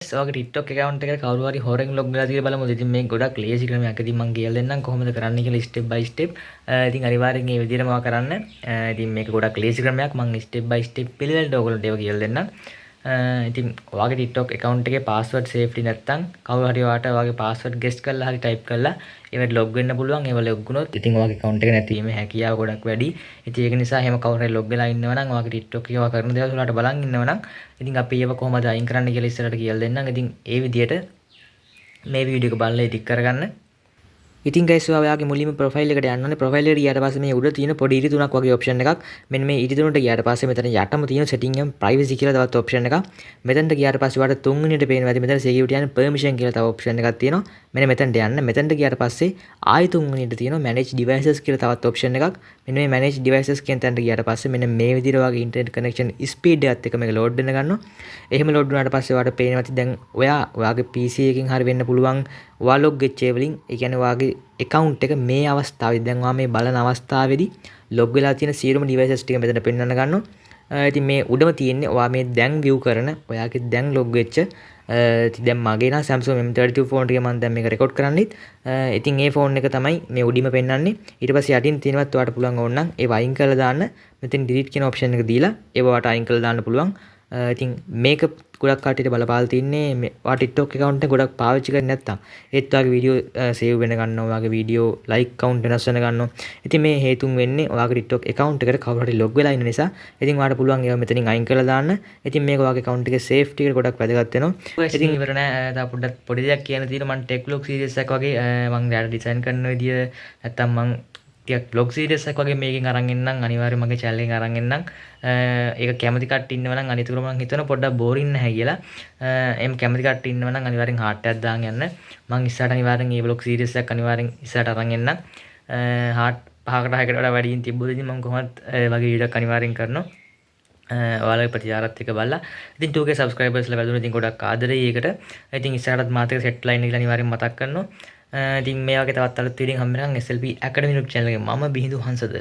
ඔයාගේ TikTok account එකට කවුරු හරි හොරෙන් log වෙලා තියෙලා බලමුද? ඉතින් මේක ගොඩක් ලේසි ක්‍රමයක්. ඉතින් මම කියලා දෙන්නම් කොහොමද කරන්න කියලා step by step. ඉතින් අනිවාර්යෙන් මේ විදිහටම කරන්න. ඉතින් මේක ගොඩක් ලේසි ක්‍රමයක්. මම step by step පිළිවෙලට ඔයගොල්ලන්ට ඒක කියලා දෙන්නම්. ඉතින් ඔයාගේ TikTok account එකේ password safety නැත්තම් කවුරු හරි ඔයාට ඔයාගේ password guess කරලා හරි type කරලා ඒවට log වෙන්න පුළුවන්. ඒව log වුණොත් ඉතින් ඔයාගේ account එක නැතිවීමේ හැකියාව ගොඩක් වැඩි. ඉතින් ඒක නිසා එහෙම කවුරු හරි log වෙලා ඉන්නවා නම් ඔයාගේ TikTok එකේ ඔයා කරන දේවල් ඔයාලට බලන් ඉන්නවා නම් ඉතින් අපි ඒව කොහොමද අයින් කරන්න කියලා ඉස්සරහට කියලා දෙන්නම්. ඉතින් ඒ විදිහට මේ වීඩියෝ එක බලලා edit කරගන්න. ඉතින් guys ඔයාගේ මුලින්ම ප්‍රොෆයිල් එකට යන්න ඕනේ. ප්‍රොෆයිල් එකට ගියාට පස්සේ මේ උඩ තියෙන පොඩි ඉරි තුනක් වගේ ඔප්ෂන් එකක්. මෙන්න මේ ඉරි තුනට ගියාට පස්සේ මෙතන යටම තියෙන setting and privacy කියලා තවත් ඔප්ෂන් එකක්. මෙතනට ගියාට පස්සේ ඔයාලට තුන්වෙනියට පේනවා ඇති මෙතන security and permission කියලා තව ඔප්ෂන් එකක් තියෙනවා. මෙන්න මෙතනට යන්න. මෙතනට ගියාට පස්සේ ආයි තුන්වෙනියට තියෙනවා manage devices කියලා තවත් ඔප්ෂන් එකක්. මෙන්න මේ manage devices කියන තැනට ගියාට පස්සේ මෙන්න මේ විදිහට ඔයාගේ internet connection speed එකත් එක්ක මේක load වෙන්න ගන්නවා. එහෙම load වුණාට පස්සේ ඔයාලට පේනවා ඇති දැන් ඔයාගේ PC එකකින් හරි වෙන්න පුළුවන් ඔයා log වෙච්ච ඒවලින් ඒ කියන්නේ ඔයාගේ account එක මේ අවස්ථාවේදී දැන් ඔයා මේ බලන අවස්ථාවේදී log වෙලා තියෙන සියලුම devices ටික මෙතන පෙන්වන්න ගන්නවා. ඉතින් මේ උඩම තියෙන්නේ ඔයා මේ දැන් view කරන ඔයාගේ දැන් log වෙච්ච ඉතින් දැන් මගේ නම් Samsung M32 ෆෝන් එකේ මම දැන් මේක රෙකෝඩ් කරන්නෙත්. ඉතින් මේ ෆෝන් එක තමයි මේ උඩින්ම පෙන්වන්නේ. ඊට පස්සේ යටින් තියෙනවත් ඔයාලට පුළුවන් ඕන නම් ඒව අයින් කරලා දාන්න. මෙතන delete කියන option එක දීලා ඒව ඔයාලට අයින් කරලා දාන්න පුළුවන්. ඉතින් මේක ගොඩක් කට්ටියට බලපාලා තින්නේ ඔයා TikTok account එක ගොඩක් පාවිච්චි කරන්නේ නැත්තම් ඒත් ඔයාගේ වීඩියෝ save වෙන ගන්නවා ඔයාගේ වීඩියෝ like count වෙනස් වෙන ගන්නවා. ඉතින් මේ හේතුන් වෙන්නේ ඔයාගේ TikTok account එකට කවුරු හරි log වෙලා ඉන්න නිසා. ඉතින් ඔයාලට පුළුවන් ඒවා මෙතනින් අයින් කරලා දාන්න. ඉතින් මේක ඔයාගේ account එකේ safety එකට ගොඩක් වැදගත් වෙනවා. ඉතින් ඉවර නෑ. තව පොඩ්ඩක් පොඩි දෙයක් කියන්න තියෙනවා. මම tech vlog series එකක් වගේ මම දැන් design කරන විදිය නැත්තම් මම ටිකක් vlog series එකක් වගේ මේකෙන් අරන් එන්නම්. අනිවාර්යයෙන් මගේ channel එකෙන් අරන් එන්නම්. ඒක කැමති කට්ටිය ඉන්නවා නම් අනිතුරු මම හිතනවා පොඩ්ඩක් බෝරින් නැහැ කියලා. එම් කැමති කට්ටිය ඉන්නවා නම් අනිවාර්යෙන් heart එකක් දාන් යන්න. මම ඉස්සරහට අනිවාර්යෙන් මේ vlog series එකක් අනිවාර්යෙන් ඉස්සරහට අරන් එන්නම්. heart 5කට 6කට වඩා වැඩියෙන් තිබ්බොත් ඉතින් මම කොහොමත් වගේ වීඩියෝ එකක් අනිවාර්යෙන් කරනවා. ඔයාලගේ ප්‍රතිචාරත් එක බලලා ඉතින් 2K subscribers ලා වැඩුණා. ඉතින් ගොඩක් ආදරෙයි ඒකට. ඉතින් ඉස්සරහටත් මාත් එක set line එක අනිවාර්යෙන් මතක් කරනවා. ඉතින් මේ වගේ තවත් අලුත් වීඩියෝ හම්බ වෙනකන් SLP Academy YouTube channel එකේ මම බිහිඳු හංසද